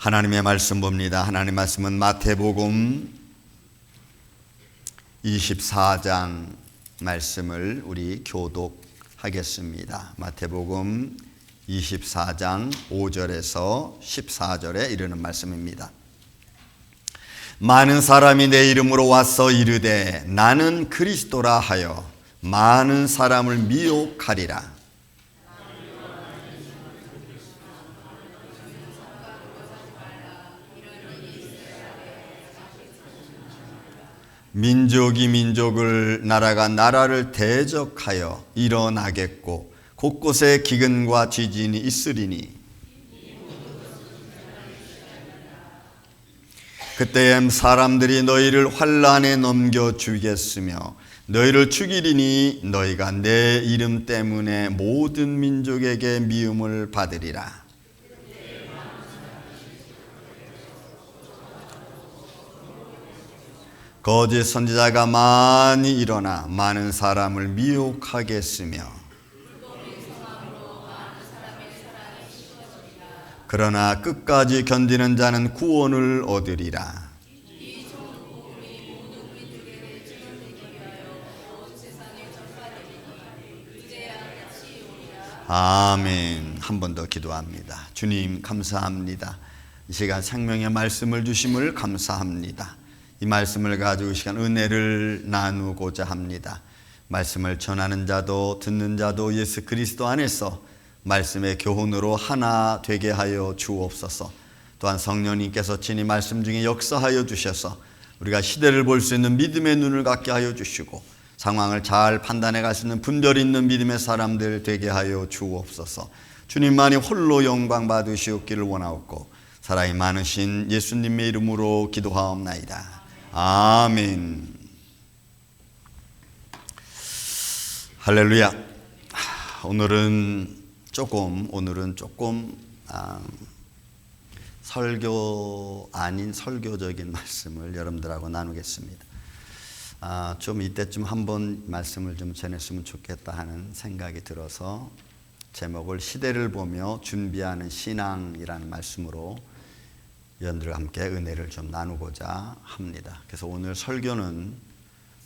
하나님의 말씀 봅니다. 하나님의 말씀은 마태복음 24장 말씀을 우리 교독하겠습니다. 마태복음 24장 5절에서 14절에 이르는 말씀입니다. 많은 사람이 내 이름으로 와서 이르되 나는 그리스도라 하여 많은 사람을 미혹하리라. 민족이 민족을, 나라가 나라를 대적하여 일어나겠고 곳곳에 기근과 지진이 있으리니 그때에 사람들이 너희를 환난에 넘겨 주겠으며 너희를 죽이리니 너희가 내 이름 때문에 모든 민족에게 미움을 받으리라. 거짓 선지자가 많이 일어나 많은 사람을 미혹하겠으며 그러나 끝까지 견디는 자는 구원을 얻으리라. 아멘. 한 번 더 기도합니다. 주님 감사합니다. 이 시간 생명의 말씀을 주심을 감사합니다. 이 말씀을 가지고 이 시간 은혜를 나누고자 합니다. 말씀을 전하는 자도 듣는 자도 예수 그리스도 안에서 말씀의 교훈으로 하나 되게 하여 주옵소서. 또한 성령님께서 친히 말씀 중에 역사하여 주셔서 우리가 시대를 볼 수 있는 믿음의 눈을 갖게 하여 주시고 상황을 잘 판단해 갈 수 있는 분별 있는 믿음의 사람들 되게 하여 주옵소서. 주님만이 홀로 영광 받으시옵기를 원하옵고 사랑이 많으신 예수님의 이름으로 기도하옵나이다. 아멘. 할렐루야. 오늘은 조금 설교 아닌 설교적인 말씀을 여러분들하고 나누겠습니다. 좀 이때쯤 한번 말씀을 좀 전했으면 좋겠다 하는 생각이 들어서 제목을 시대를 보며 준비하는 신앙이라는 말씀으로 여러분들과 함께 은혜를 좀 나누고자 합니다. 그래서 오늘 설교는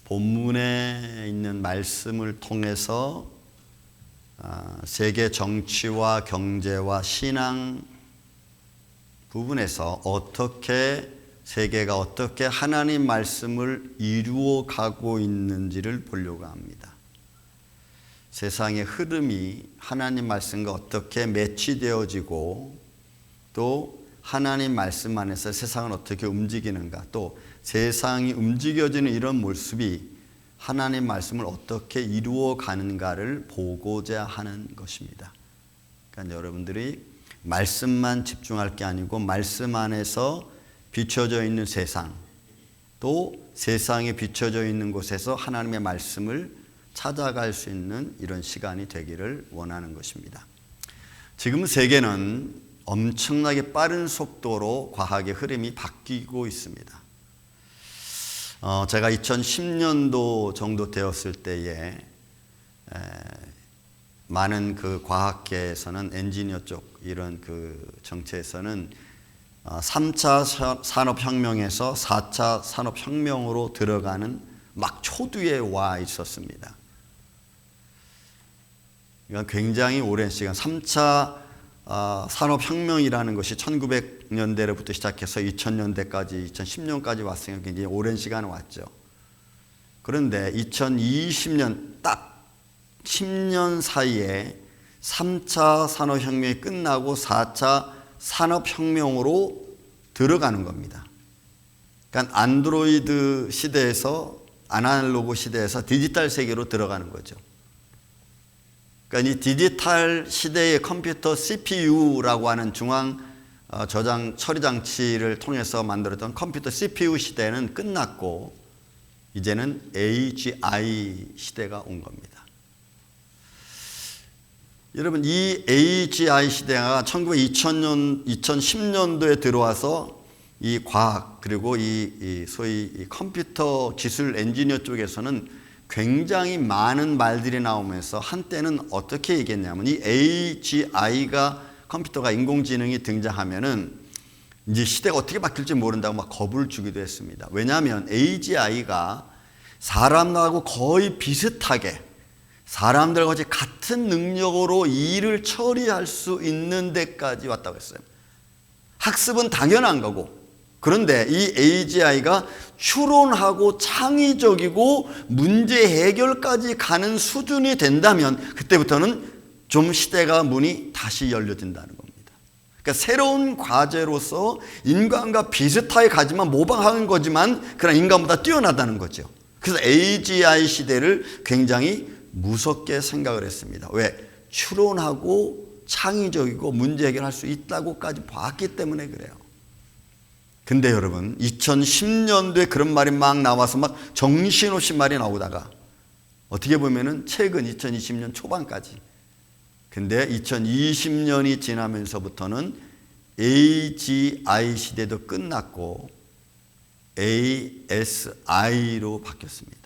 본문에 있는 말씀을 통해서 세계 정치와 경제와 신앙 부분에서 어떻게 세계가 어떻게 하나님 말씀을 이루어 가고 있는지를 보려고 합니다. 세상의 흐름이 하나님 말씀과 어떻게 매치되어지고 또 하나님 말씀 안에서 세상은 어떻게 움직이는가, 또 세상이 움직여지는 이런 모습이 하나님 말씀을 어떻게 이루어 가는가를 보고자 하는 것입니다. 그러니까 여러분들이 말씀만 집중할 게 아니고 말씀 안에서 비춰져 있는 세상, 또 세상에 비춰져 있는 곳에서 하나님의 말씀을 찾아갈 수 있는 이런 시간이 되기를 원하는 것입니다. 지금 세계는 엄청나게 빠른 속도로 과학의 흐름이 바뀌고 있습니다. 제가 2010년도 정도 되었을 때에 많은 그 과학계에서는 엔지니어 쪽 이런 그 정체에서는 3차 산업혁명에서 4차 산업혁명으로 들어가는 막 초두에 와 있었습니다. 그러니까 굉장히 오랜 시간 3차 산업혁명이라는 것이 1900년대로부터 시작해서 2000년대까지 2010년까지 왔으니까 굉장히 오랜 시간 왔죠. 그런데 2020년 딱 10년 사이에 3차 산업혁명이 끝나고 4차 산업혁명으로 들어가는 겁니다. 그러니까 안드로이드 시대에서 아날로그 시대에서 디지털 세계로 들어가는 거죠. 그러니까 이 디지털 시대의 컴퓨터 CPU라고 하는 중앙 저장 처리 장치를 통해서 만들었던 컴퓨터 CPU 시대는 끝났고 이제는 AGI 시대가 온 겁니다. 여러분, 이 AGI 시대가 2010년도에 들어와서 이 과학 그리고 소위 이 컴퓨터 기술 엔지니어 쪽에서는 굉장히 많은 말들이 나오면서 한때는 어떻게 얘기했냐면 이 AGI가 컴퓨터가 인공지능이 등장하면은 이제 시대가 어떻게 바뀔지 모른다고 막 겁을 주기도 했습니다. 왜냐하면 AGI가 사람하고 거의 비슷하게 사람들과 같은 능력으로 일을 처리할 수 있는 데까지 왔다고 했어요. 학습은 당연한 거고, 그런데 이 AGI가 추론하고 창의적이고 문제 해결까지 가는 수준이 된다면 그때부터는 좀 시대가 문이 다시 열려진다는 겁니다. 그러니까 새로운 과제로서 인간과 비슷하게 가지만 모방하는 거지만 그러나 인간보다 뛰어나다는 거죠. 그래서 AGI 시대를 굉장히 무섭게 생각을 했습니다. 왜? 추론하고 창의적이고 문제 해결할 수 있다고까지 봤기 때문에 그래요. 근데 여러분 2010년도에 그런 말이 막 나와서 막 정신없이 말이 나오다가 어떻게 보면은 최근 2020년 초반까지, 근데 2020년이 지나면서부터는 AGI 시대도 끝났고 ASI로 바뀌었습니다.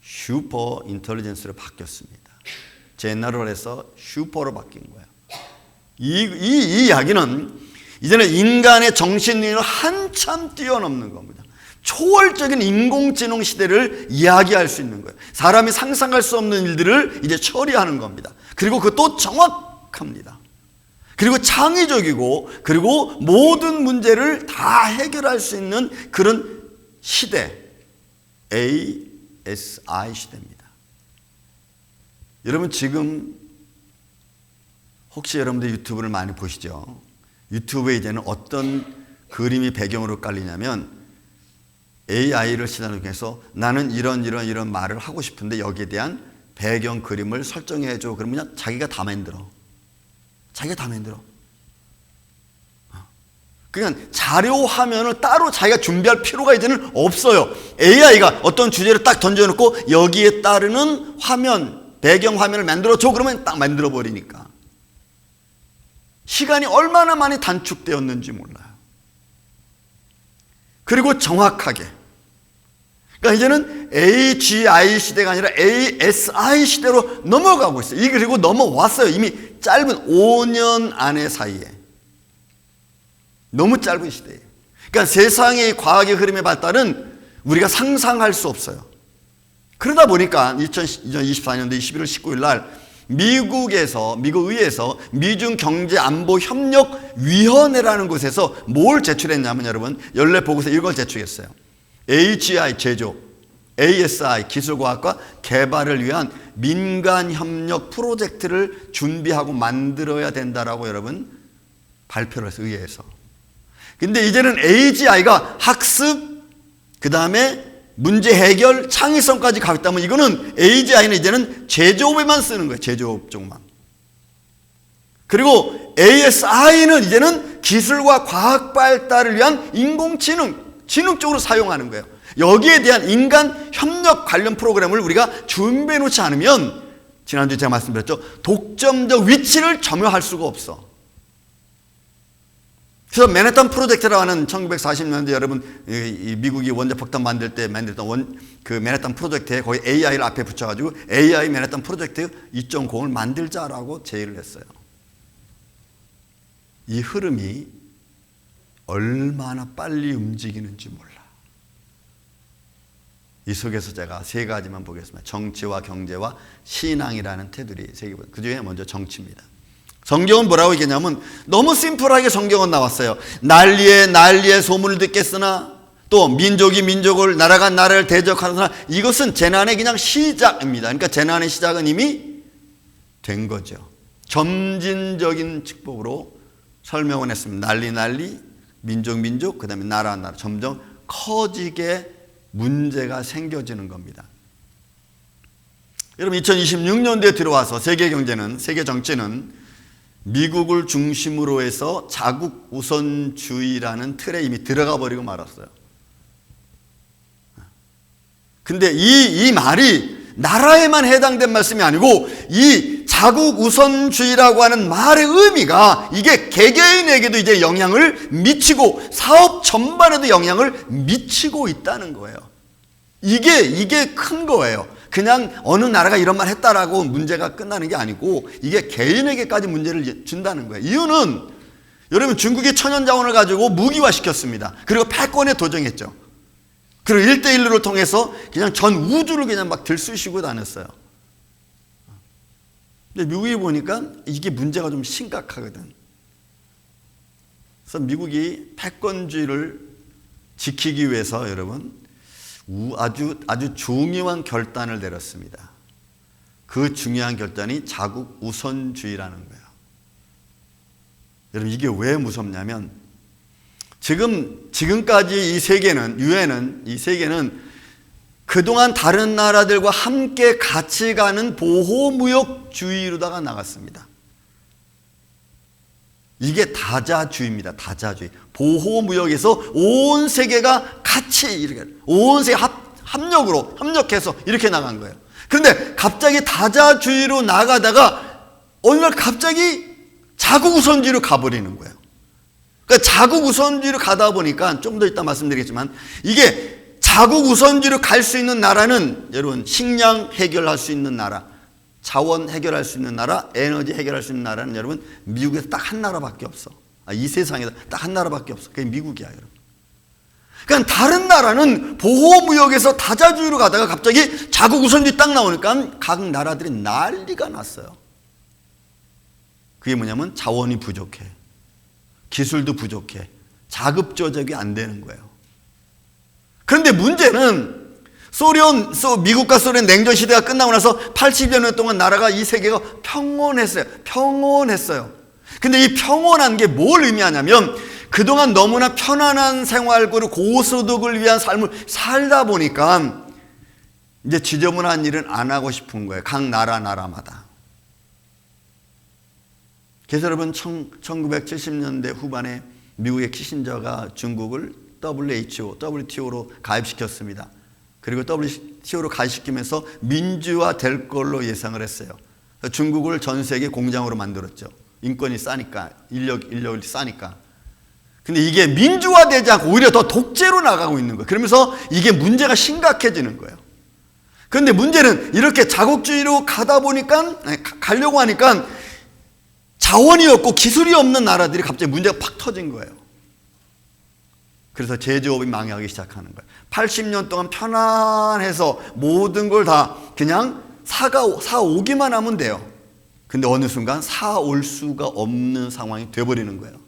슈퍼 인텔리전스로 바뀌었습니다. 제너럴에서 슈퍼로 바뀐 거예요. 이 이야기는 이제는 인간의 정신력을 한참 뛰어넘는 겁니다. 초월적인 인공지능 시대를 이야기할 수 있는 거예요. 사람이 상상할 수 없는 일들을 이제 처리하는 겁니다. 그리고 그것도 정확합니다. 그리고 창의적이고, 그리고 모든 문제를 다 해결할 수 있는 그런 시대, ASI 시대입니다. 여러분 지금 혹시 여러분들 유튜브를 많이 보시죠? 유튜브에 이제는 어떤 그림이 배경으로 깔리냐면 AI를 시작해서 나는 이런 말을 하고 싶은데 여기에 대한 배경 그림을 설정해 줘. 그러면 자기가 다 만들어. 자기가 다 만들어. 그러니까 자료 화면을 따로 자기가 준비할 필요가 이제는 없어요. AI가 어떤 주제를 딱 던져놓고 여기에 따르는 화면, 배경 화면을 만들어 줘. 그러면 딱 만들어 버리니까. 시간이 얼마나 많이 단축되었는지 몰라요. 그리고 정확하게. 그러니까 이제는 AGI 시대가 아니라 ASI 시대로 넘어가고 있어요. 그리고 넘어왔어요. 이미 짧은 5년 안에 사이에. 너무 짧은 시대예요. 그러니까 세상의 과학의 흐름의 발달은 우리가 상상할 수 없어요. 그러다 보니까 2024년도 11월 19일 날 미국 의회에서 미중 경제 안보 협력 위원회라는 곳에서 뭘 제출했냐면 여러분 연례 보고서 이걸 제출했어요. AGI 제조, ASI 기술과학과 개발을 위한 민간 협력 프로젝트를 준비하고 만들어야 된다라고 여러분 발표를 했어요. 의회에서. 근데 이제는 AGI가 학습, 그 다음에 문제 해결, 창의성까지 가고 있다면 이거는 AGI는 이제는 제조업에만 쓰는 거예요. 제조업 쪽만. 그리고 ASI는 이제는 기술과 과학 발달을 위한 인공지능, 지능 쪽으로 사용하는 거예요. 여기에 대한 인간 협력 관련 프로그램을 우리가 준비해 놓지 않으면 지난주에 제가 말씀드렸죠. 독점적 위치를 점유할 수가 없어. 그래서 맨해튼 프로젝트라고 하는 1940년대 여러분 미국이 원자폭탄 만들 때 만들었던 그 맨해튼 프로젝트에 거의 AI를 앞에 붙여가지고 AI 맨해튼 프로젝트 2.0을 만들자라고 제의를 했어요. 이 흐름이 얼마나 빨리 움직이는지 몰라. 이 속에서 제가 세 가지만 보겠습니다. 정치와 경제와 신앙이라는 테두리 세 개. 그 중에 먼저 정치입니다. 성경은 뭐라고 얘기하냐면 너무 심플하게 성경은 나왔어요. 난리에 소문을 듣겠으나 또 민족이 민족을 나라가 나라를 대적하느나 이것은 재난의 그냥 시작입니다. 그러니까 재난의 시작은 이미 된 거죠. 점진적인 축복으로 설명을 했습니다. 난리 민족 그 다음에 나라 점점 커지게 문제가 생겨지는 겁니다. 여러분 2026년도에 들어와서 세계 경제는 세계 정치는 미국을 중심으로 해서 자국 우선주의라는 틀에 이미 들어가 버리고 말았어요. 근데 이 말이 나라에만 해당된 말씀이 아니고 이 자국 우선주의라고 하는 말의 의미가 이게 개개인에게도 이제 영향을 미치고 사업 전반에도 영향을 미치고 있다는 거예요. 이게 큰 거예요. 그냥 어느 나라가 이런 말 했다라고 문제가 끝나는 게 아니고 이게 개인에게까지 문제를 준다는 거예요. 이유는 여러분 중국이 천연자원을 가지고 무기화시켰습니다. 그리고 패권에 도전했죠. 그리고 1대1을 통해서 그냥 전 우주를 그냥 막 들쑤시고 다녔어요. 근데 미국이 보니까 이게 문제가 좀 심각하거든. 그래서 미국이 패권주의를 지키기 위해서 여러분 아주 중요한 결단을 내렸습니다. 그 중요한 결단이 자국 우선주의라는 거예요. 여러분 이게 왜 무섭냐면 지금까지 이 세계는 유엔은 이 세계는 그동안 다른 나라들과 함께 같이 가는 보호무역주의로다가 나갔습니다. 이게 다자주의입니다. 다자주의. 보호무역에서 온 세계가 같이 이렇게 온 세계 협력해서 이렇게 나간 거예요. 그런데 갑자기 다자주의로 나가다가 어느 날 갑자기 자국 우선주의로 가버리는 거예요. 그러니까 자국 우선주의로 가다 보니까 좀 더 이따 말씀드리겠지만 이게 자국 우선주의로 갈 수 있는 나라는 여러분 식량 해결할 수 있는 나라, 자원 해결할 수 있는 나라, 에너지 해결할 수 있는 나라는 여러분 미국에서 딱 한 나라밖에 없어. 이 세상에서 딱 한 나라밖에 없어. 그게 미국이야, 여러분. 그러니까 다른 나라는 보호무역에서 다자주의로 가다가 갑자기 자국 우선주의 딱 나오니까 각 나라들이 난리가 났어요. 그게 뭐냐면 자원이 부족해. 기술도 부족해. 자급 조작이 안 되는 거예요. 그런데 문제는 미국과 소련 냉전 시대가 끝나고 나서 80여 년 동안 나라가 이 세계가 평온했어요. 근데 이 평온한 게 뭘 의미하냐면 그동안 너무나 편안한 생활 그리고 고소득을 위한 삶을 살다 보니까 이제 지저분한 일은 안 하고 싶은 거예요. 각 나라마다. 그래서 여러분 1970년대 후반에 미국의 키신저가 중국을 WTO로 가입시켰습니다. 그리고 WTO로 가입시키면서 민주화될 걸로 예상을 했어요. 중국을 전 세계 공장으로 만들었죠. 인건이 싸니까, 인력이 싸니까. 근데 이게 민주화되지 않고 오히려 더 독재로 나가고 있는 거예요. 그러면서 이게 문제가 심각해지는 거예요. 그런데 문제는 이렇게 자국주의로 가려고 하니까 자원이 없고 기술이 없는 나라들이 갑자기 문제가 팍 터진 거예요. 그래서 제조업이 망하기 시작하는 거예요. 80년 동안 편안해서 모든 걸 다 그냥 사오기만 하면 돼요. 근데 어느 순간 사올 수가 없는 상황이 돼버리는 거예요.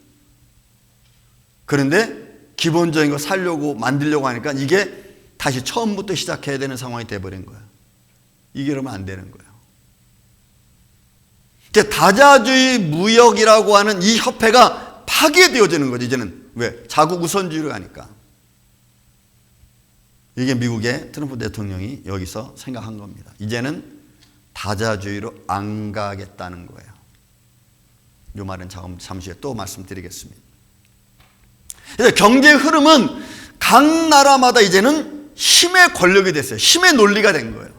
그런데 기본적인 거 만들려고 하니까 이게 다시 처음부터 시작해야 되는 상황이 돼버린 거예요. 이게 그러면 안 되는 거예요. 다자주의 무역이라고 하는 이 협회가 파괴되어지는 거죠. 이제는 왜? 자국 우선주의로 가니까. 이게 미국의 트럼프 대통령이 여기서 생각한 겁니다. 이제는 다자주의로 안 가겠다는 거예요. 이 말은 잠시 후에 또 말씀드리겠습니다. 그래서 경제 흐름은 각 나라마다 이제는 힘의 권력이 됐어요. 힘의 논리가 된 거예요.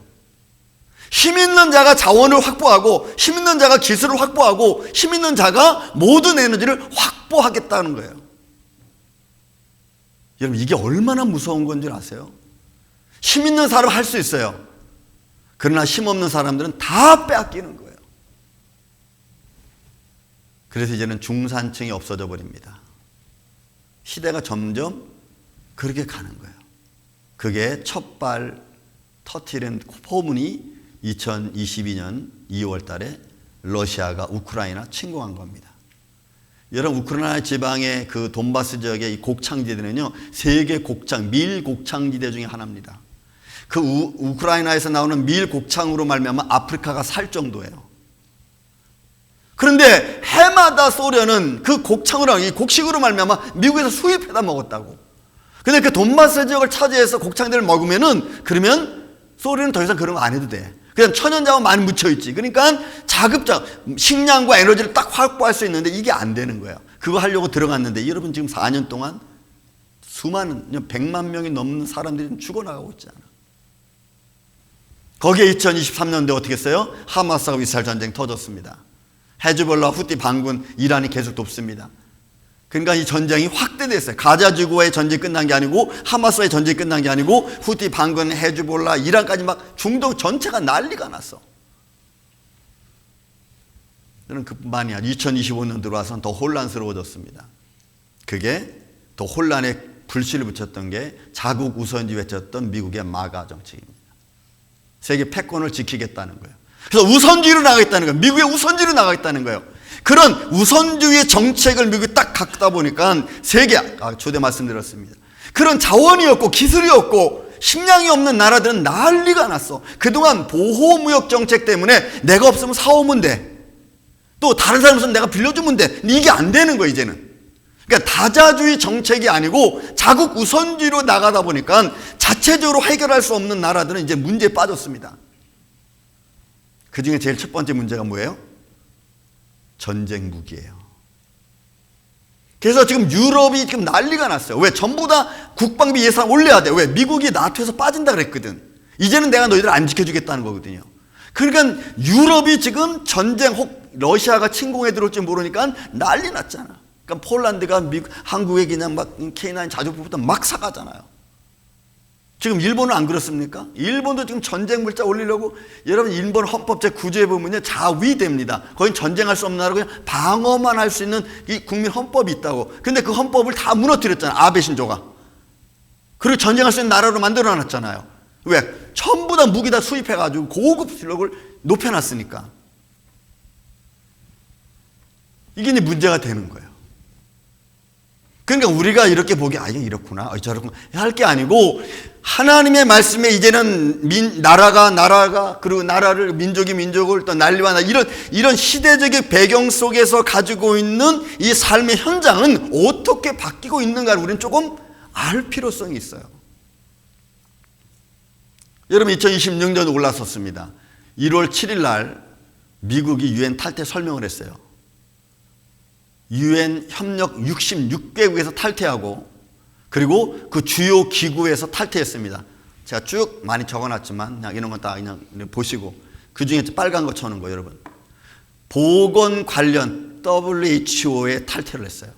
힘 있는 자가 자원을 확보하고 힘 있는 자가 기술을 확보하고 힘 있는 자가 모든 에너지를 확보하겠다는 거예요. 여러분 이게 얼마나 무서운 건지 아세요? 힘 있는 사람 할 수 있어요. 그러나 힘 없는 사람들은 다 빼앗기는 거예요. 그래서 이제는 중산층이 없어져 버립니다. 시대가 점점 그렇게 가는 거예요. 그게 첫발 터트린 포문이 2022년 2월 달에 러시아가 우크라이나 침공한 겁니다. 여러분 우크라이나 지방의 그 돈바스 지역의 이 곡창지대는요 세계 밀 곡창지대 중에 하나입니다. 그 우크라이나에서 나오는 밀 곡창으로 말미암아 아프리카가 살 정도예요. 그런데 해마다 소련은 그 이 곡식으로 말미암아 미국에서 수입해다 먹었다고. 근데 그 돈바스 지역을 차지해서 곡창들을 먹으면은 그러면 소련은 더 이상 그런 거 안 해도 돼. 그냥 천연자원 많이 묻혀있지. 그러니까 식량과 에너지를 딱 확보할 수 있는데 이게 안 되는 거예요. 그거 하려고 들어갔는데 여러분 지금 4년 동안 수많은 100만 명이 넘는 사람들이 죽어나가고 있잖아. 거기에 2023년도에 어떻게 했어요? 하마스하고 이스라엘 전쟁 터졌습니다. 헤즈볼라 후티 반군 이란이 계속 돕습니다. 그러니까 이 전쟁이 확대됐어요. 가자 지구와의 전쟁이 끝난 게 아니고 하마스와의 전쟁이 끝난 게 아니고 후티 반군, 헤즈볼라, 이란까지 막 중동 전체가 난리가 났어. 저는 그뿐만이 아니라 2025년 들어와서는 더 혼란스러워졌습니다. 그게 더 혼란에 불씨를 붙였던 게 자국 우선주의 외쳤던 미국의 마가 정책입니다. 세계 패권을 지키겠다는 거예요. 그래서 우선주의로 나가겠다는 거예요. 미국의 우선주의로 나가겠다는 거예요. 그런 우선주의 정책을 미국이 딱 갖다 보니까 세계, 초대 말씀드렸습니다. 그런 자원이 없고 기술이 없고 식량이 없는 나라들은 난리가 났어. 그동안 보호무역 정책 때문에 내가 없으면 사오면 돼. 또 다른 사람 없으면 내가 빌려주면 돼. 이게 안 되는 거예요, 이제는. 그러니까 다자주의 정책이 아니고 자국 우선주의로 나가다 보니까 자체적으로 해결할 수 없는 나라들은 이제 문제에 빠졌습니다. 그 중에 제일 첫 번째 문제가 뭐예요? 전쟁 무기예요. 그래서 지금 유럽이 지금 난리가 났어요. 왜? 전부 다 국방비 예산 올려야 돼. 왜? 미국이 나토에서 빠진다 그랬거든. 이제는 내가 너희들 안 지켜주겠다는 거거든요. 그러니까 유럽이 지금 전쟁, 혹 러시아가 침공해 들어올지 모르니까 난리 났잖아. 그러니까 폴란드가 한국에 그냥 막 K9 자주포부터 막 사가잖아요. 지금 일본은 안 그렇습니까? 일본도 지금 전쟁 물자 올리려고, 여러분 일본 헌법 제9조에 보면요, 자위됩니다. 거긴 전쟁할 수 없는 나라, 그냥 방어만 할 수 있는 이 국민 헌법이 있다고. 근데 그 헌법을 다 무너뜨렸잖아요, 아베 신조가. 그리고 전쟁할 수 있는 나라로 만들어 놨잖아요. 왜? 전부 다 무기 다 수입해가지고 고급 실력을 높여놨으니까. 이게 이제 문제가 되는 거예요. 그러니까 우리가 이렇게 보기, 이게 이렇구나, 저렇구나 할 게 아니고, 하나님의 말씀에 이제는 나라가 그리고 나라를, 민족이 민족을 또 난리와 나, 이런 시대적인 배경 속에서 가지고 있는 이 삶의 현장은 어떻게 바뀌고 있는가를 우리는 조금 알 필요성이 있어요. 여러분 2026년 올라섰습니다. 1월 7일 날 미국이 유엔 탈퇴 설명을 했어요. 유엔 협력 66개국에서 탈퇴하고, 그리고 그 주요 기구에서 탈퇴했습니다. 제가 쭉 많이 적어놨지만 그냥 이런 건 다 그냥 보시고, 그 중에 빨간 거 쳐놓은 거 여러분, 보건 관련 WHO에 탈퇴를 했어요.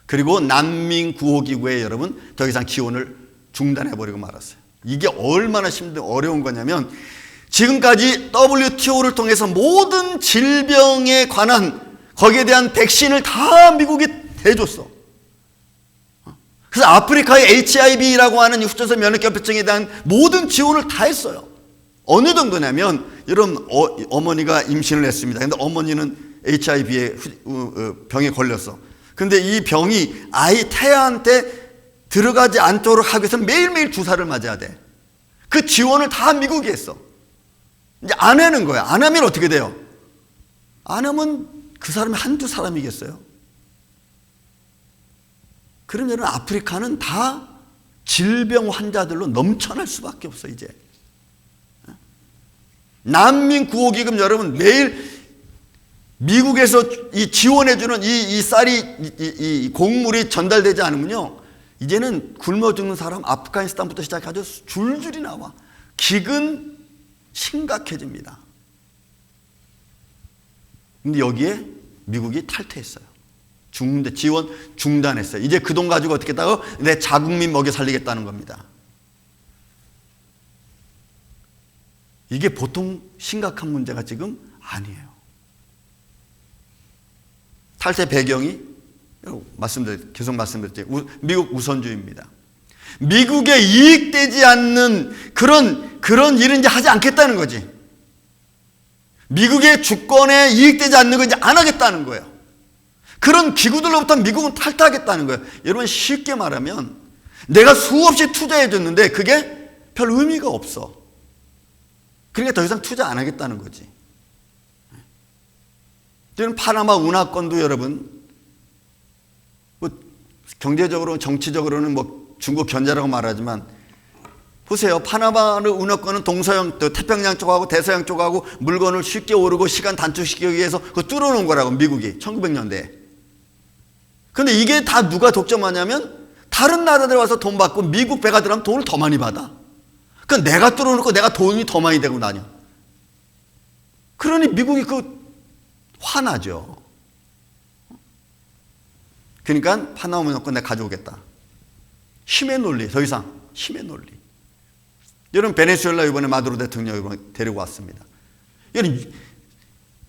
그리고 난민 구호기구에 여러분 더 이상 지원을 중단해버리고 말았어요. 이게 얼마나 어려운 거냐면, 지금까지 WTO를 통해서 모든 질병에 관한 거기에 대한 백신을 다 미국이 대줬어. 그래서 아프리카의 HIV라고 하는 후천성 면역결핍증에 대한 모든 지원을 다 했어요. 어느 정도냐면, 여러분 어머니가 임신을 했습니다. 근데 어머니는 HIV의 병에 걸렸어. 근데 이 병이 아이 태아한테 들어가지 않도록 하기 위해서 매일매일 주사를 맞아야 돼. 그 지원을 다 미국이 했어. 이제 안 하는 거야. 안 하면 어떻게 돼요? 안 하면 그 사람이 한두 사람이겠어요? 그럼 여러분 아프리카는 다 질병 환자들로 넘쳐날 수밖에 없어 이제. 난민 구호기금 여러분 매일 미국에서 이 지원해주는 이 쌀이 이 곡물이 전달되지 않으면요, 이제는 굶어 죽는 사람 아프가니스탄부터 시작해서 줄줄이 나와. 기근 심각해집니다. 근데 여기에 미국이 탈퇴했어요. 지원 중단했어요. 이제 그 돈 가지고 어떻게 했다고? 내 자국민 먹여 살리겠다는 겁니다. 이게 보통 심각한 문제가 지금 아니에요. 탈퇴 배경이 계속 말씀드렸죠. 미국 우선주의입니다. 미국에 이익되지 않는 그런 일은 이제 하지 않겠다는 거지. 미국의 주권에 이익되지 않는 거 이제 안 하겠다는 거예요. 그런 기구들로부터 미국은 탈퇴하겠다는 거예요. 여러분 쉽게 말하면 내가 수없이 투자해 줬는데 그게 별 의미가 없어. 그러니까 더 이상 투자 안 하겠다는 거지. 저는 파나마 운하권도 여러분 뭐 경제적으로 정치적으로는 뭐 중국 견제라고 말하지만, 보세요. 파나마 운하권은 동서양, 태평양 쪽하고 대서양 쪽하고 물건을 쉽게 오르고 시간 단축시키기 위해서 그거 뚫어놓은 거라고 미국이 1900년대에. 근데 이게 다 누가 독점하냐면 다른 나라들 와서 돈 받고 미국 배가 들어가면 돈을 더 많이 받아. 그러니까 내가 뚫어놓고 내가 돈이 더 많이 되고 다녀. 그러니 미국이 화나죠. 그러니까 파나마 운하권 내가 가져오겠다. 힘의 논리, 더 이상 힘의 논리. 여러분 베네수엘라 이번에 마두로 대통령 이번에 데리고 왔습니다. 여러분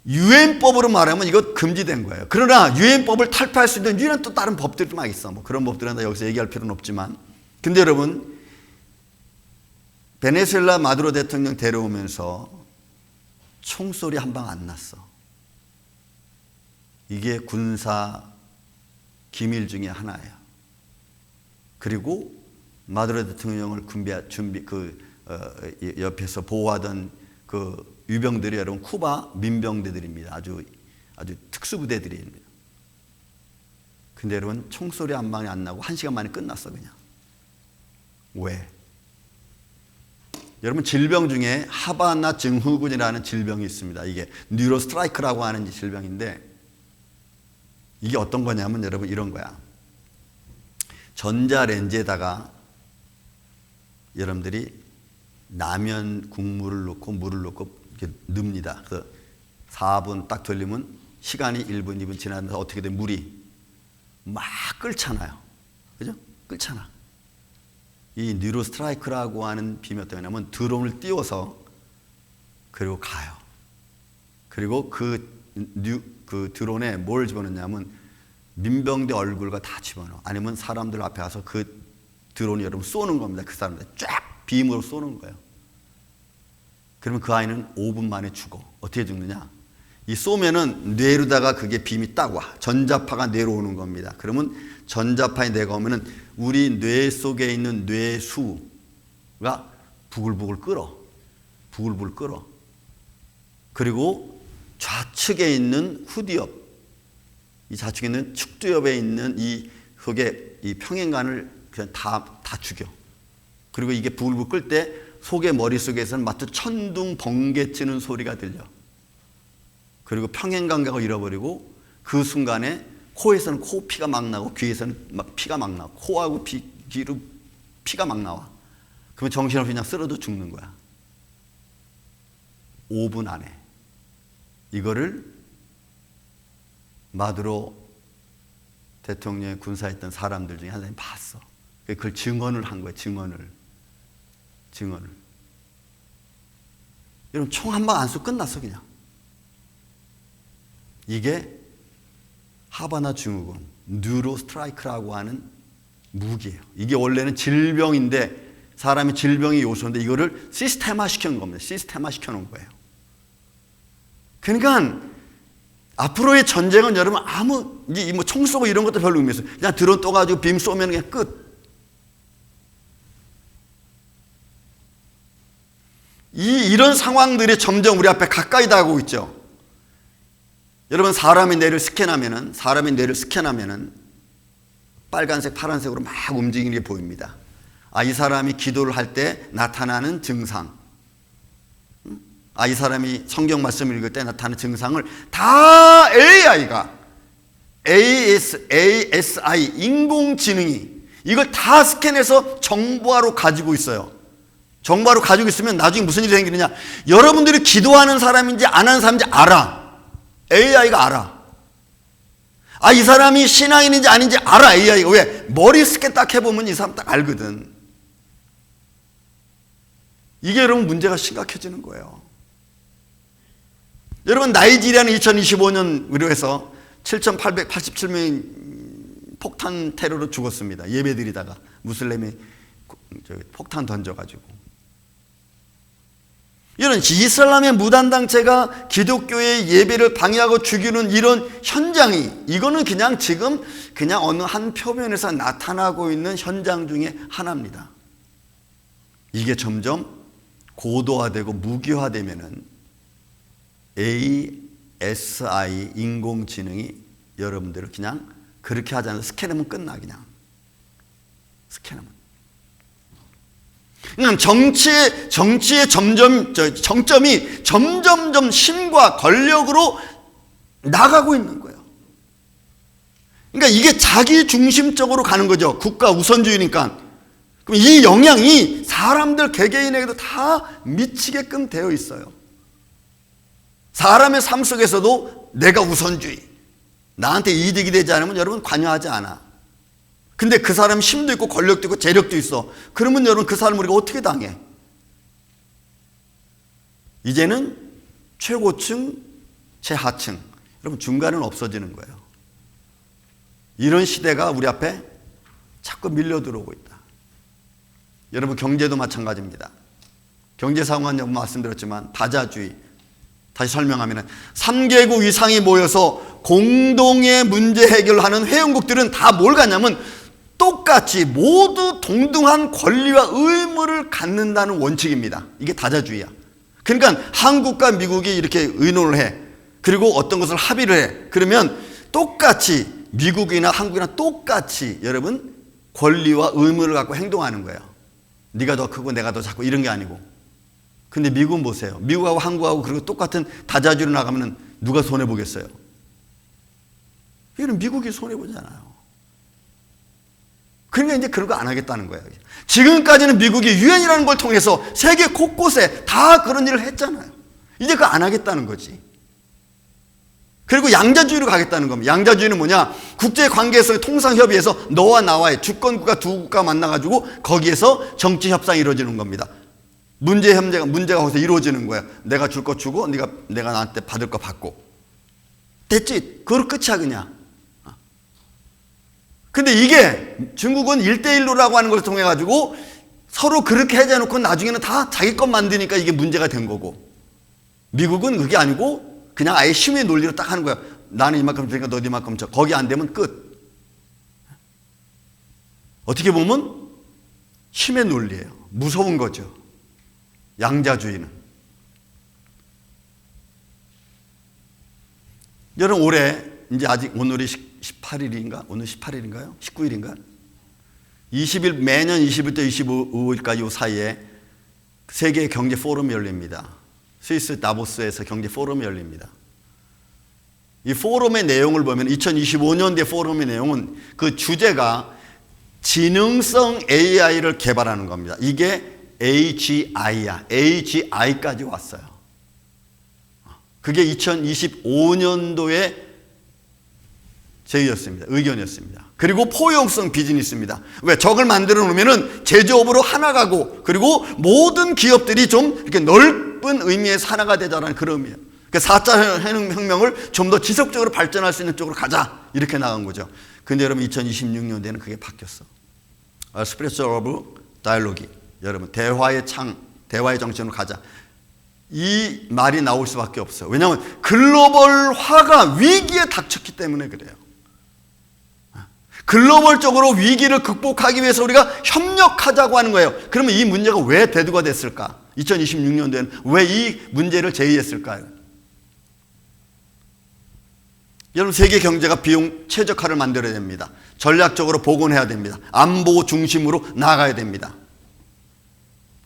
유엔법으로 말하면 이거 금지된 거예요. 그러나 유엔법을 탈피할 수 있는 유일한 또 다른 법들이 막 있어. 뭐 그런 법들은 여기서 얘기할 필요는 없지만. 근데 여러분, 베네수엘라 마두로 대통령 데려오면서 총소리 한 방 안 났어. 이게 군사 기밀 중에 하나예요. 그리고 마두로 대통령을 옆에서 보호하던 그 유병들이 여러분 쿠바 민병대들입니다. 아주 특수부대들입니다. 근데 여러분 총소리 한 방이 안 나고 1시간 만에 끝났어 그냥. 왜? 여러분 질병 중에 하바나 증후군이라는 질병이 있습니다. 이게 뉴로스트라이크라고 하는 질병인데 이게 어떤 거냐면 여러분 이런 거야. 전자레인지에다가 여러분들이 라면 국물을 넣고 물을 넣고 이렇게 넣습니다. 그래서 4분 딱 돌리면 시간이 1분, 2분 지나면서 어떻게 돼? 물이 막 끓잖아요. 그죠? 끓잖아. 이 뉴로스트라이크라고 하는 비명 때문에 하면 드론을 띄워서 그리고 가요. 그리고 그 드론에 뭘 집어넣냐면 민병대 얼굴과 다 집어넣어. 아니면 사람들 앞에 가서 그 드론이 여러분 쏘는 겁니다. 그 사람들 쫙 빔으로 쏘는 거예요. 그러면 그 아이는 5분 만에 죽어. 어떻게 죽느냐? 이 쏘면은 뇌로다가 그게 빔이 딱 와. 전자파가 뇌로 오는 겁니다. 그러면 전자파에 뇌가 오면은 우리 뇌 속에 있는 뇌수가 부글부글 끓어. 부글부글 끓어. 그리고 좌측에 있는 후두엽, 이 좌측에 있는 축두엽에 있는 이 속에 이 평행관을 그냥 다 죽여. 그리고 이게 부글부글 끓 때 속의 머릿속에서는 마치 천둥 번개 치는 소리가 들려. 그리고 평행 감각을 잃어버리고 그 순간에 코에서는 코피가 막 나고 귀에서는 막 피가 막 나고 코하고 귀로 피가 막 나와. 그러면 정신없이 그냥 쓰러져 죽는 거야. 5분 안에. 이거를 마두로 대통령의 군사했던 사람들 중에 한 사람이 봤어. 그걸 증언을 한 거야. 증언을. 여러분 총 한 방 안 쏘고 끝났어 그냥. 이게 하바나 증후군, 뉴로스트라이크라고 하는 무기예요. 이게 원래는 질병인데 사람이 질병의 요소인데 이거를 시스템화 시켜놓은 겁니다. 시스템화 시켜놓은 거예요. 그러니까 앞으로의 전쟁은 여러분 뭐 총 쏘고 이런 것도 별로 의미 없어요. 그냥 드론 떠가지고 빔 쏘면 그냥 끝. 이런 상황들이 점점 우리 앞에 가까이 다가오고 있죠. 여러분 사람의 뇌를 스캔하면은 빨간색, 파란색으로 막 움직이는 게 보입니다. 이 사람이 기도를 할 때 나타나는 증상, 이 사람이 성경 말씀을 읽을 때 나타나는 증상을 다 AI가 ASI 인공지능이 이걸 다 스캔해서 정보화로 가지고 있어요. 정보화로 가지고 있으면 나중에 무슨 일이 생기느냐? 여러분들이 기도하는 사람인지 안 하는 사람인지 알아. AI가 알아. 이 사람이 신앙인인지 아닌지 알아. AI가. 왜? 머리 스캔 딱 해보면 이 사람 딱 알거든. 이게 여러분 문제가 심각해지는 거예요. 여러분 나이지리아는 2025년으로 해서 7,887명이 폭탄 테러로 죽었습니다. 예배드리다가 무슬림이 폭탄 던져가지고. 이런 이슬람의 무단단체가 기독교의 예배를 방해하고 죽이는 이런 현장이 이거는 그냥 지금 그냥 어느 한 표면에서 나타나고 있는 현장 중에 하나입니다. 이게 점점 고도화되고 무기화되면은 ASI 인공지능이 여러분들을 그냥 그렇게 하지 않아서 스캔하면 끝나 그냥. 스캔하면. 정치의 정점이 점점점 힘과 권력으로 나가고 있는 거예요. 그러니까 이게 자기 중심적으로 가는 거죠. 국가 우선주의니까. 그럼 이 영향이 사람들 개개인에게도 다 미치게끔 되어 있어요. 사람의 삶 속에서도 내가 우선주의, 나한테 이득이 되지 않으면 여러분 관여하지 않아. 근데 그 사람 힘도 있고 권력도 있고 재력도 있어. 그러면 여러분 그 사람을 우리가 어떻게 당해? 이제는 최고층 최하층. 여러분 중간은 없어지는 거예요. 이런 시대가 우리 앞에 자꾸 밀려 들어오고 있다. 여러분 경제도 마찬가지입니다. 경제 상황은 말씀드렸지만 다자주의. 다시 설명하면 3개국 이상이 모여서 공동의 문제 해결하는 회원국들은 다 뭘 갖냐면 똑같이 모두 동등한 권리와 의무를 갖는다는 원칙입니다. 이게 다자주의야. 그러니까 한국과 미국이 이렇게 의논을 해. 그리고 어떤 것을 합의를 해. 그러면 똑같이 미국이나 한국이나 똑같이 여러분 권리와 의무를 갖고 행동하는 거예요. 네가 더 크고 내가 더 작고 이런 게 아니고. 근데 미국은 보세요. 미국하고 한국하고 그리고 똑같은 다자주의로 나가면 누가 손해보겠어요? 이거는 미국이 손해보잖아요. 그러니까 이제 그런 거 안 하겠다는 거예요. 지금까지는 미국이 유엔이라는 걸 통해서 세계 곳곳에 다 그런 일을 했잖아요. 이제 그거 안 하겠다는 거지. 그리고 양자주의로 가겠다는 겁니다. 양자주의는 뭐냐? 국제관계에서의 통상협의에서 너와 나와의 주권국가 두 국가 만나가지고 거기에서 정치협상이 이루어지는 겁니다. 문제가 거기서 이루어지는 거야. 내가 줄 거 주고 내가 나한테 받을 거 받고. 됐지? 그걸 끝이야 그냥. 근데 이게 중국은 1대1로라고 하는 것을 통해 가지고 서로 그렇게 해놓고 나중에는 다 자기 것 만드니까 이게 문제가 된 거고, 미국은 그게 아니고 그냥 아예 힘의 논리로 딱 하는 거야. 나는 이만큼 주니까 너 이만큼 줘. 거기 안 되면 끝. 어떻게 보면 힘의 논리예요. 무서운 거죠. 양자주의는. 여러분 올해 이제 아직 오늘이 18일인가? 오늘 18일인가요? 19일인가? 20일 매년 20일부터 25일까지 이 사이에 세계 경제 포럼이 열립니다. 스위스 다보스에서 경제 포럼이 열립니다. 이 포럼의 내용을 보면 2025년대 포럼의 내용은 그 주제가 지능성 AI를 개발하는 겁니다. 이게 AGI야. AGI까지 왔어요. 그게 2025년도에 제의였습니다. 의견이었습니다. 그리고 포용성 비즈니스입니다. 왜? 저걸 만들어 놓으면은 제조업으로 하나 가고, 그리고 모든 기업들이 좀 이렇게 넓은 의미에서 하나가 되자라는 그런 의미예요. 그러니까 4차 혁명을 좀 더 지속적으로 발전할 수 있는 쪽으로 가자. 이렇게 나간 거죠. 근데 여러분 2026년대에는 그게 바뀌었어. Spiritual of Dialogue. 여러분 대화의 창, 대화의 정신으로 가자. 이 말이 나올 수밖에 없어요. 왜냐하면 글로벌화가 위기에 닥쳤기 때문에 그래요. 글로벌적으로 위기를 극복하기 위해서 우리가 협력하자고 하는 거예요. 그러면 이 문제가 왜 대두가 됐을까? 2026년도에는 왜 이 문제를 제의했을까요? 여러분 세계 경제가 비용 최적화를 만들어야 됩니다. 전략적으로 복원해야 됩니다. 안보 중심으로 나아가야 됩니다.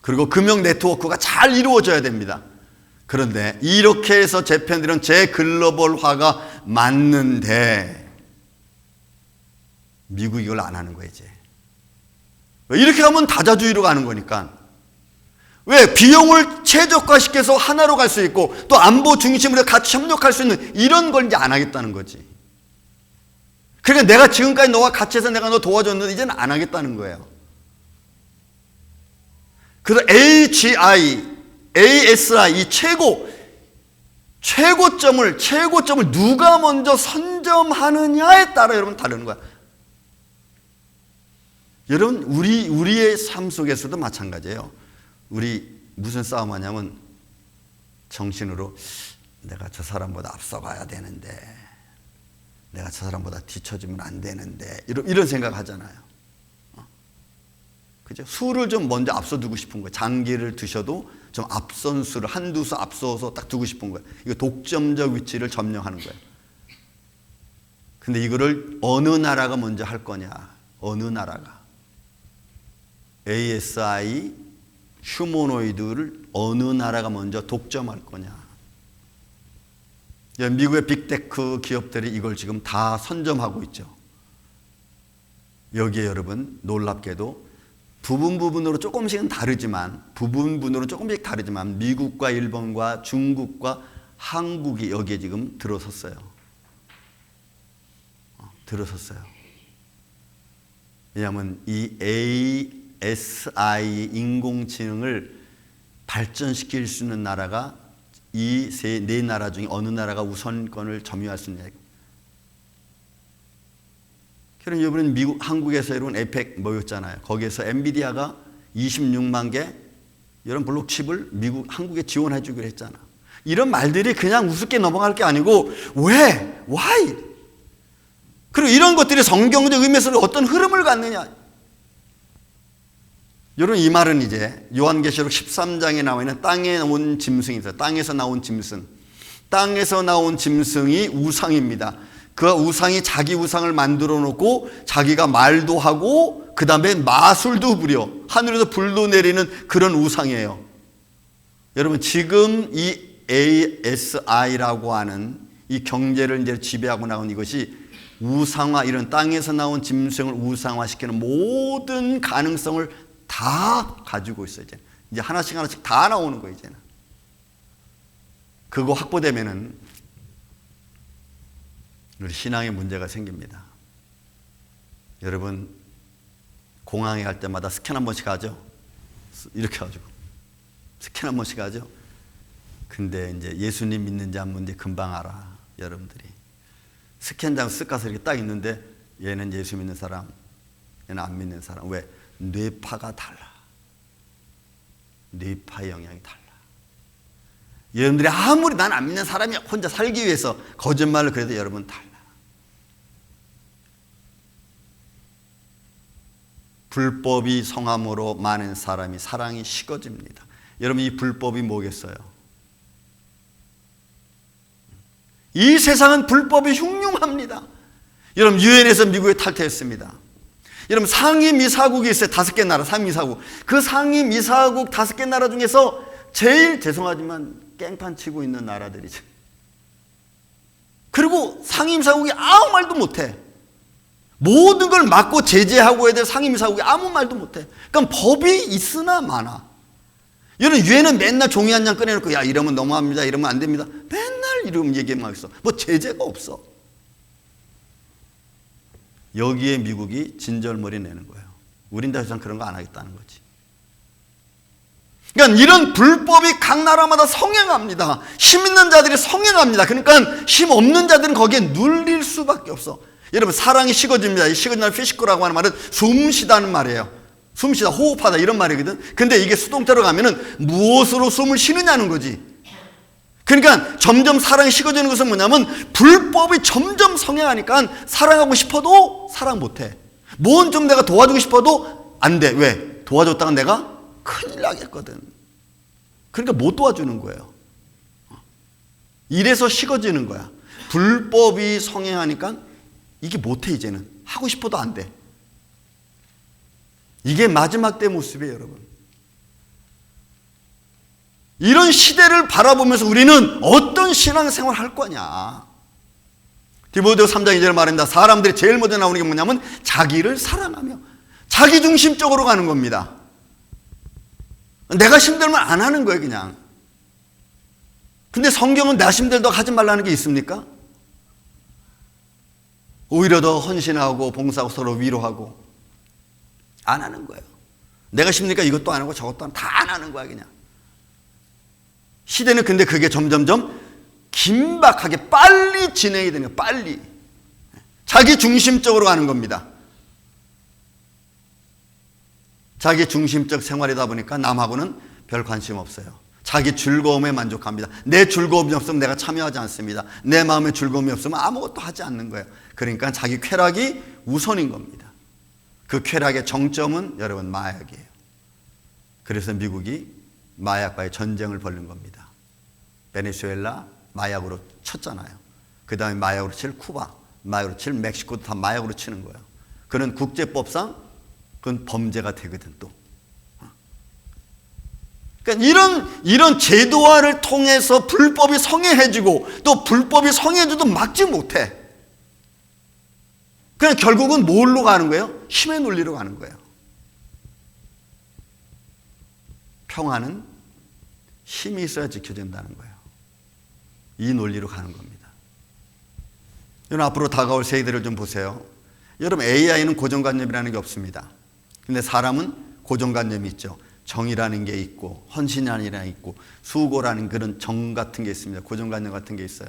그리고 금융 네트워크가 잘 이루어져야 됩니다. 그런데 이렇게 해서 재팬들은 재글로벌화가 맞는데 미국이 이걸 안 하는 거예요, 이제. 이렇게 하면 다자주의로 가는 거니까. 왜? 비용을 최적화시켜서 하나로 갈 수 있고 또 안보 중심으로 같이 협력할 수 있는 이런 걸 이제 안 하겠다는 거지. 그러니까 내가 지금까지 너와 같이 해서 내가 너 도와줬는데 이제는 안 하겠다는 거예요. 그래서 AGI, ASI 이 최고점을 누가 먼저 선점하느냐에 따라 여러분 다르는 거야. 여러분 우리의 삶 속에서도 마찬가지예요. 우리 무슨 싸움하냐면 정신으로 내가 저 사람보다 앞서가야 되는데, 내가 저 사람보다 뒤처지면 안 되는데 이런 생각 하잖아요. 그죠? 수를 좀 먼저 앞서두고 싶은 거예요. 장기를 드셔도 좀 앞선 수를 한두 수 앞서서 딱 두고 싶은 거예요. 이거 독점적 위치를 점령하는 거예요. 근데 이거를 어느 나라가 먼저 할 거냐? 어느 나라가. ASI, 휴머노이드를 어느 나라가 먼저 독점할 거냐? 미국의 빅테크 기업들이 이걸 지금 다 선점하고 있죠. 여기에 여러분 놀랍게도 부분으로 조금씩은 다르지만 미국과 일본과 중국과 한국이 여기에 지금 들어섰어요. 왜냐하면 이 ASI 인공지능을 발전시킬 수 있는 나라가 이 네 나라 중에 어느 나라가 우선권을 점유할 수 있냐. 그럼 여러분 한국에서 여러분 에펙 모였잖아요. 거기에서 엔비디아가 26만 개 이런 블록칩을 한국에 지원해 주기로 했잖아. 이런 말들이 그냥 우습게 넘어갈 게 아니고 왜? Why? 그리고 이런 것들이 성경적 의미에서 어떤 흐름을 갖느냐. 여러분 이 말은 이제 요한계시록 13장에 나와 있는 땅에 온 짐승이 있어요. 땅에서 나온 짐승. 땅에서 나온 짐승이 우상입니다. 그 우상이 자기 우상을 만들어 놓고 자기가 말도 하고 그 다음에 마술도 부려 하늘에서 불도 내리는 그런 우상이에요. 여러분 지금 이 ASI라고 하는 이 경제를 이제 지배하고 나온 이것이 우상화, 이런 땅에서 나온 짐승을 우상화시키는 모든 가능성을 다 가지고 있어요. 이제 하나씩 다 나오는 거예요. 이제는 그거 확보되면은 우리 신앙에 문제가 생깁니다. 여러분 공항에 갈 때마다 스캔 한 번씩 하죠. 이렇게 가지고 스캔 한 번씩 하죠. 근데 이제 예수님 믿는지 안 믿는지 금방 알아. 여러분들이 스캔장 쓱 가서 이렇게 딱 있는데 얘는 예수 믿는 사람, 얘는 안 믿는 사람. 왜? 뇌파가 달라. 뇌파의 영향이 달라. 여러분들이 아무리 난 안 믿는 사람이 혼자 살기 위해서 거짓말을 그래도 여러분 달라. 불법이 성함으로 많은 사람이 사랑이 식어집니다. 여러분 이 불법이 뭐겠어요? 이 세상은 불법이 흉흉합니다. 여러분 유엔에서 미국에 탈퇴했습니다. 여러분 상임이사국이 있어요. 5개 나라 상임이사국. 그 상임이사국 5개 나라 중에서 제일 죄송하지만 깽판 치고 있는 나라들이죠. 그리고 상임이사국이 아무 말도 못해. 모든 걸 막고 제재하고 해야 될 상임이사국이 아무 말도 못해. 그러니까 법이 있으나 마나. 여러분 유엔은 맨날 종이 한 장 꺼내놓고 야 이러면 너무합니다. 이러면 안 됩니다. 맨날 이러면 얘기만 있어. 뭐 제재가 없어. 여기에 미국이 진절머리 내는 거예요. 우린 더 이상 그런 거 안 하겠다는 거지. 그러니까 이런 불법이 각 나라마다 성행합니다. 힘 있는 자들이 성행합니다. 그러니까 힘 없는 자들은 거기에 눌릴 수밖에 없어. 여러분 사랑이 식어집니다. 이 식어지는 피시코라고 하는 말은 숨 쉬다는 말이에요. 숨 쉬다, 호흡하다 이런 말이거든. 근데 이게 수동태로 가면은 무엇으로 숨을 쉬느냐는 거지. 그러니까 점점 사랑이 식어지는 것은 뭐냐면 불법이 점점 성행하니까 사랑하고 싶어도 사랑 못해. 뭔 좀 내가 도와주고 싶어도 안 돼. 왜? 도와줬다가 내가 큰일 나겠거든. 그러니까 못 도와주는 거예요. 이래서 식어지는 거야. 불법이 성행하니까 이게 못해. 이제는 하고 싶어도 안 돼. 이게 마지막 때 모습이에요. 여러분 이런 시대를 바라보면서 우리는 어떤 신앙생활을 할 거냐. 디모데후 3장 2절 말입니다. 사람들이 제일 먼저 나오는 게 뭐냐면 자기를 사랑하며 자기 중심적으로 가는 겁니다. 내가 힘들면 안 하는 거예요. 그냥. 근데 성경은 내가 힘들다고 하지 말라는 게 있습니까? 오히려 더 헌신하고 봉사하고 서로 위로하고 안 하는 거예요. 내가 힘드니까 이것도 안 하고 저것도 안 하고 다 안 하는 거야. 그냥. 시대는 근데 그게 점점점 긴박하게 빨리 진행이 되는 거예요. 빨리. 자기 중심적으로 가는 겁니다. 자기 중심적 생활이다 보니까 남하고는 별 관심 없어요. 자기 즐거움에 만족합니다. 내 즐거움이 없으면 내가 참여하지 않습니다. 내 마음에 즐거움이 없으면 아무것도 하지 않는 거예요. 그러니까 자기 쾌락이 우선인 겁니다. 그 쾌락의 정점은 여러분 마약이에요. 그래서 미국이 마약과의 전쟁을 벌린 겁니다. 베네수엘라 마약으로 쳤잖아요. 그 다음에 마약으로 칠 쿠바, 마약으로 칠 멕시코도 다 마약으로 치는 거예요. 그는 국제법상 그건 범죄가 되거든 또. 그러니까 이런 제도화를 통해서 불법이 성행해지고 또 불법이 성행해져도 막지 못해. 그냥 결국은 뭘로 가는 거예요? 힘의 논리로 가는 거예요. 평화는 힘이 있어야 지켜진다는 거예요. 이 논리로 가는 겁니다. 여러분 앞으로 다가올 세대를 좀 보세요. 여러분 AI는 고정관념이라는 게 없습니다. 근데 사람은 고정관념이 있죠. 정이라는 게 있고 헌신이라는 게 있고 수고라는 그런 정 같은 게 있습니다. 고정관념 같은 게 있어요.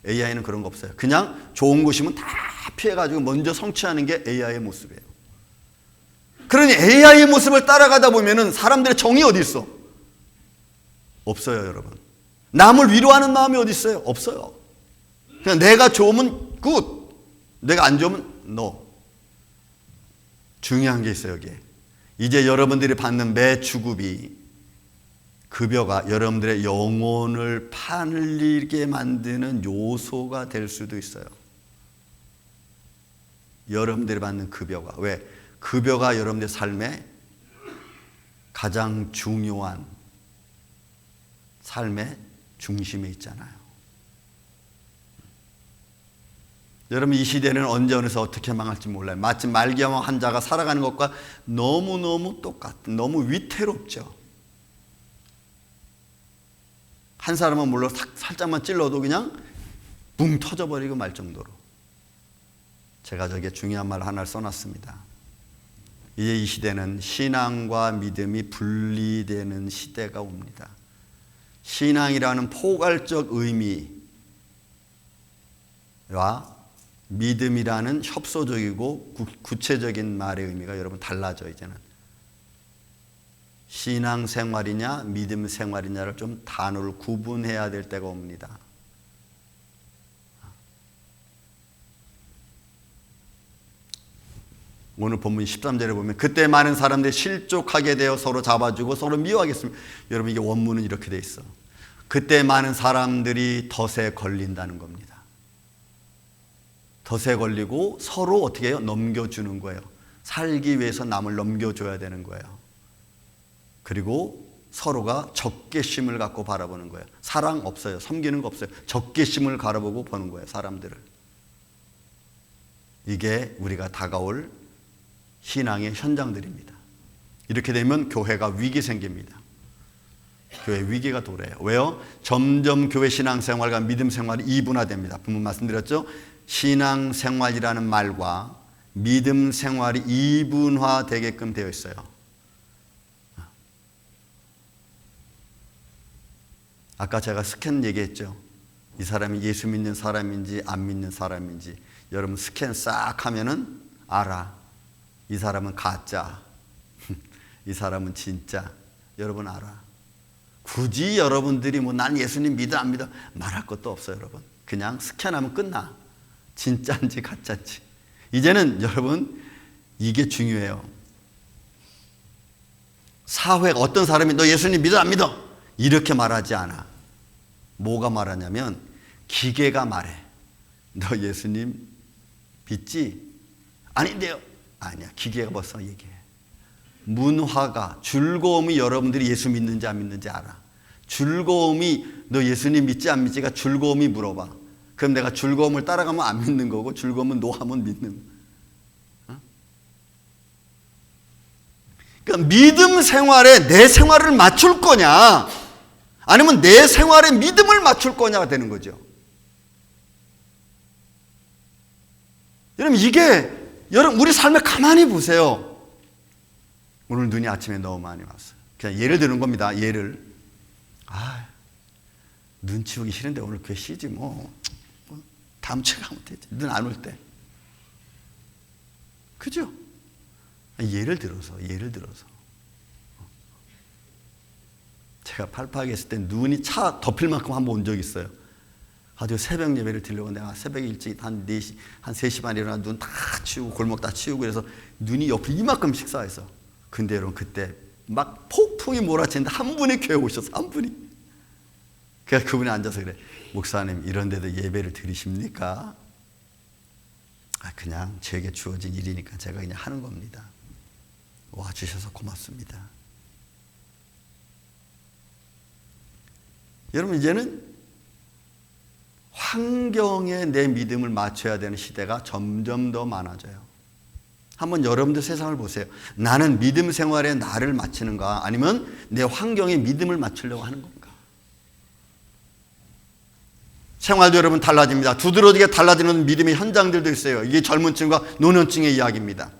AI는 그런 거 없어요. 그냥 좋은 곳이면 다 피해가지고 먼저 성취하는 게 AI의 모습이에요. 그러니 AI의 모습을 따라가다 보면은 사람들의 정이 어디 있어? 없어요, 여러분. 남을 위로하는 마음이 어디 있어요? 없어요. 그냥 내가 좋으면 굿, 내가 안 좋으면 노. 중요한 게 있어요, 여기에. 이제 여러분들이 받는 매 주급이 급여가 여러분들의 영혼을 팔리게 만드는 요소가 될 수도 있어요. 여러분들이 받는 급여가. 왜? 급여가 여러분들의 삶의 가장 중요한 삶의 중심에 있잖아요. 여러분, 이 시대는 언제 어느서 어떻게 망할지 몰라요. 마치 말기암 환자가 살아가는 것과 너무너무 똑같은, 너무 위태롭죠. 한 사람은 물론 살짝만 찔러도 그냥 붕 터져버리고 말 정도로. 제가 저기에 중요한 말 하나를 써놨습니다. 이제 이 시대는 신앙과 믿음이 분리되는 시대가 옵니다. 신앙이라는 포괄적 의미와 믿음이라는 협소적이고 구체적인 말의 의미가 여러분 달라져. 이제는 신앙생활이냐 믿음 생활이냐를 좀 단어를 구분해야 될 때가 옵니다. 오늘 본문 13절에 보면 그때 많은 사람들이 실족하게 되어 서로 잡아주고 서로 미워하겠습니다. 여러분, 이게 원문은 이렇게 돼 있어. 그때 많은 사람들이 덫에 걸린다는 겁니다. 덫에 걸리고 서로 어떻게 해요? 넘겨주는 거예요. 살기 위해서 남을 넘겨줘야 되는 거예요. 그리고 서로가 적개심을 갖고 바라보는 거예요. 사랑 없어요. 섬기는 거 없어요. 적개심을 바라보고 보는 거예요, 사람들을. 이게 우리가 다가올 신앙의 현장들입니다. 이렇게 되면 교회가 위기 생깁니다. 교회 위기가 도래해요. 왜요? 점점 교회 신앙생활과 믿음 생활이 이분화됩니다. 분명 말씀드렸죠? 신앙생활이라는 말과 믿음 생활이 이분화되게끔 되어 있어요. 아까 제가 스캔 얘기했죠? 이 사람이 예수 믿는 사람인지 안 믿는 사람인지 여러분 스캔 싹 하면은 알아. 이 사람은 가짜, 이 사람은 진짜. 여러분 알아. 굳이 여러분들이 뭐 난 예수님 믿어 안 믿어 말할 것도 없어요, 여러분. 그냥 스캔하면 끝나. 진짜인지 가짜인지. 이제는 여러분 이게 중요해요. 사회가 어떤 사람이 너 예수님 믿어 안 믿어 이렇게 말하지 않아. 뭐가 말하냐면 기계가 말해. 너 예수님 믿지? 아닌데요. 아니야. 기계가 벌써 얘기해. 문화가, 즐거움이 여러분들이 예수 믿는지 안 믿는지 알아. 즐거움이 너 예수님 믿지 안 믿지가 즐거움이 물어봐. 그럼 내가 즐거움을 따라가면 안 믿는 거고 즐거움은 노하면 믿는 거야. 그러니까 믿음 생활에 내 생활을 맞출 거냐 아니면 내 생활에 믿음을 맞출 거냐가 되는 거죠. 여러분 이게 여러분 우리 삶에 가만히 보세요. 오늘 눈이 아침에 너무 많이 왔어요. 그냥 예를 드는 겁니다. 예를. 눈 치우기 싫은데 오늘 교회 쉬지 뭐. 다음 주에 가면 되지. 눈 안 올 때. 그죠? 예를 들어서. 제가 팔팔하게 했을 때 눈이 차 덮일 만큼 한번 온 적이 있어요. 아주 새벽 예배를 드리려고 내가 새벽에 일찍 한 4시, 한 3시 반에 일어나 눈 다 치우고 골목 다 치우고 그래서 눈이 옆으로 이만큼씩 쌓여서. 근데 여러분 그때 막 폭풍이 몰아치는데 한 분이 교회 오셨어. 한 분이. 그래서 그분이 앉아서 그래. 목사님 이런 데도 예배를 드리십니까? 그냥 제게 주어진 일이니까 제가 그냥 하는 겁니다. 와주셔서 고맙습니다. 여러분 이제는 환경에 내 믿음을 맞춰야 되는 시대가 점점 더 많아져요. 한번 여러분들 세상을 보세요. 나는 믿음 생활에 나를 맞추는가 아니면 내 환경에 믿음을 맞추려고 하는 건가? 생활도 여러분 달라집니다. 두드러지게 달라지는 믿음의 현장들도 있어요. 이게 젊은 층과 노년층의 이야기입니다.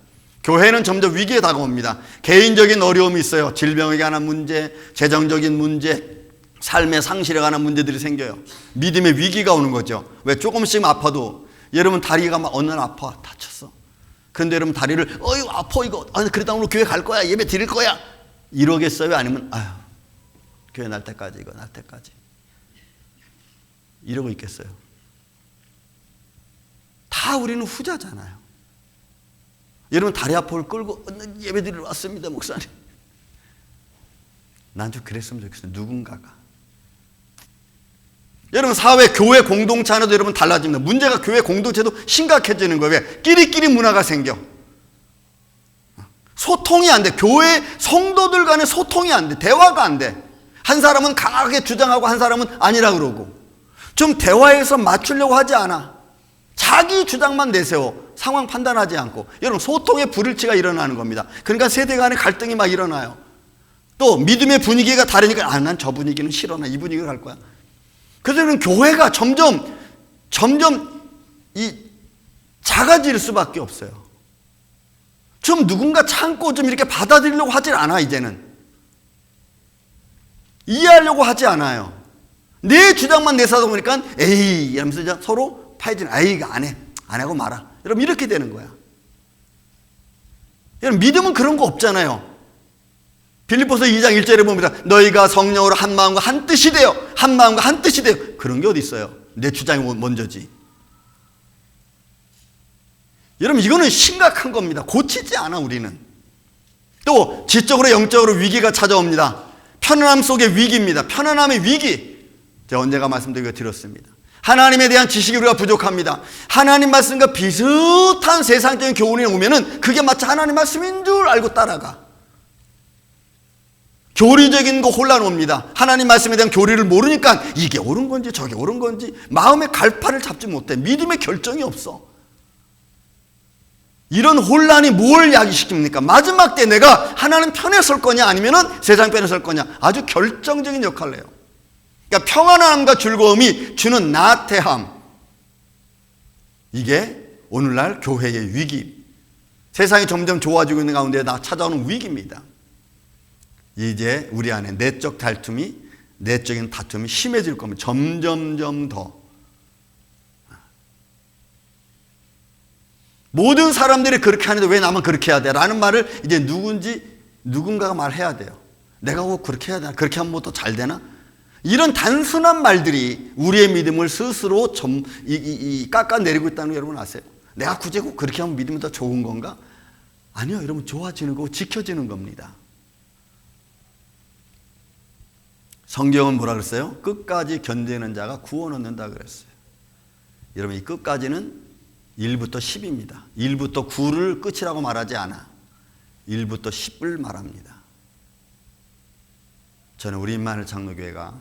교회는 점점 위기에 다가옵니다. 개인적인 어려움이 있어요. 질병에 관한 문제, 재정적인 문제, 삶의 상실에 관한 문제들이 생겨요. 믿음의 위기가 오는 거죠. 왜? 조금씩 아파도 여러분 다리가 막 어느 날 아파 다쳤어. 그런데 여러분 다리를 이거 아파 이거. 그래도 오늘 교회 갈 거야. 예배 드릴 거야. 이러겠어요? 아니면 교회 날 때까지 이거 날 때까지 이러고 있겠어요? 다 우리는 후자잖아요. 여러분 다리 아파를 끌고 예배 드리러 왔습니다 목사님. 난 좀 그랬으면 좋겠어요. 누군가가. 여러분 사회 교회 공동체 안에도 여러분 달라집니다. 문제가 교회 공동체도 심각해지는 거예요. 왜? 끼리끼리 문화가 생겨. 소통이 안 돼. 교회 성도들 간의 소통이 안 돼. 대화가 안 돼. 한 사람은 강하게 주장하고 한 사람은 아니라 그러고. 좀 대화해서 맞추려고 하지 않아. 자기 주장만 내세워. 상황 판단하지 않고. 여러분 소통의 불일치가 일어나는 겁니다. 그러니까 세대 간의 갈등이 막 일어나요. 또 믿음의 분위기가 다르니까 난 저 분위기는 싫어. 나 이 분위기로 갈 거야. 그래서 교회가 점점 작아질 수밖에 없어요. 좀 누군가 참고 좀 이렇게 받아들이려고 하질 않아. 이제는 이해하려고 하지 않아요. 내 주장만 내세우다 보니까 에이 이러면서 이제 서로 파헤지는 에이가 안 하고 말아. 여러분 이렇게 되는 거야. 여러분 믿음은 그런 거 없잖아요. 빌립보서 2장 1절에 봅니다. 너희가 성령으로 한 마음과 한 뜻이 되어 한 마음과 한 뜻이 되어. 그런 게 어디 있어요? 내 주장이 먼저지. 여러분 이거는 심각한 겁니다. 고치지 않아 우리는. 또 지적으로 영적으로 위기가 찾아옵니다. 편안함 속의 위기입니다. 편안함의 위기. 제가 언제가 말씀드리고 드렸습니다. 하나님에 대한 지식이 우리가 부족합니다. 하나님 말씀과 비슷한 세상적인 교훈이 오면은 그게 마치 하나님 말씀인 줄 알고 따라가. 교리적인 거 혼란 옵니다. 하나님 말씀에 대한 교리를 모르니까 이게 옳은 건지 저게 옳은 건지 마음의 갈파를 잡지 못해. 믿음의 결정이 없어. 이런 혼란이 뭘 야기시킵니까? 마지막 때 내가 하나님 편에 설 거냐 아니면은 세상 편에 설 거냐. 아주 결정적인 역할을 해요. 그러니까 평안함과 즐거움이 주는 나태함. 이게 오늘날 교회의 위기. 세상이 점점 좋아지고 있는 가운데 찾아오는 위기입니다. 이제 우리 안에 내적인 다툼이 심해질 겁니다. 점점점 더. 모든 사람들이 그렇게 하는데 왜 나만 그렇게 해야 돼? 라는 말을 이제 누군가가 말해야 돼요. 내가 꼭 그렇게 해야 되나? 그렇게 하면 뭐 더 잘 되나? 이런 단순한 말들이 우리의 믿음을 스스로 깎아내리고 있다는 거 여러분 아세요? 내가 굳이 꼭 그렇게 하면 믿음이 더 좋은 건가? 아니요. 여러분 좋아지는 거고 지켜지는 겁니다. 성경은 뭐라 그랬어요? 끝까지 견디는 자가 구원 얻는다 그랬어요. 여러분 이 끝까지는 1부터 10입니다. 1부터 9를 끝이라고 말하지 않아. 1부터 10을 말합니다. 저는 우리 임마누엘 장로교회가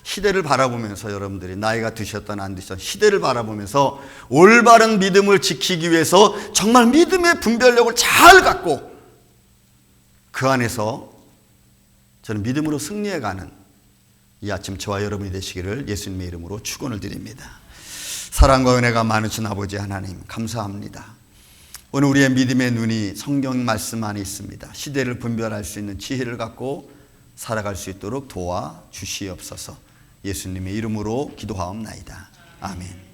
시대를 바라보면서 여러분들이 나이가 드셨든 안 드셨든 시대를 바라보면서 올바른 믿음을 지키기 위해서 정말 믿음의 분별력을 잘 갖고 그 안에서 저는 믿음으로 승리해가는 이 아침 저와 여러분이 되시기를 예수님의 이름으로 축원을 드립니다. 사랑과 은혜가 많으신 아버지 하나님 감사합니다. 오늘 우리의 믿음의 눈이 성경 말씀 안에 있습니다. 시대를 분별할 수 있는 지혜를 갖고 살아갈 수 있도록 도와주시옵소서. 예수님의 이름으로 기도하옵나이다. 아멘.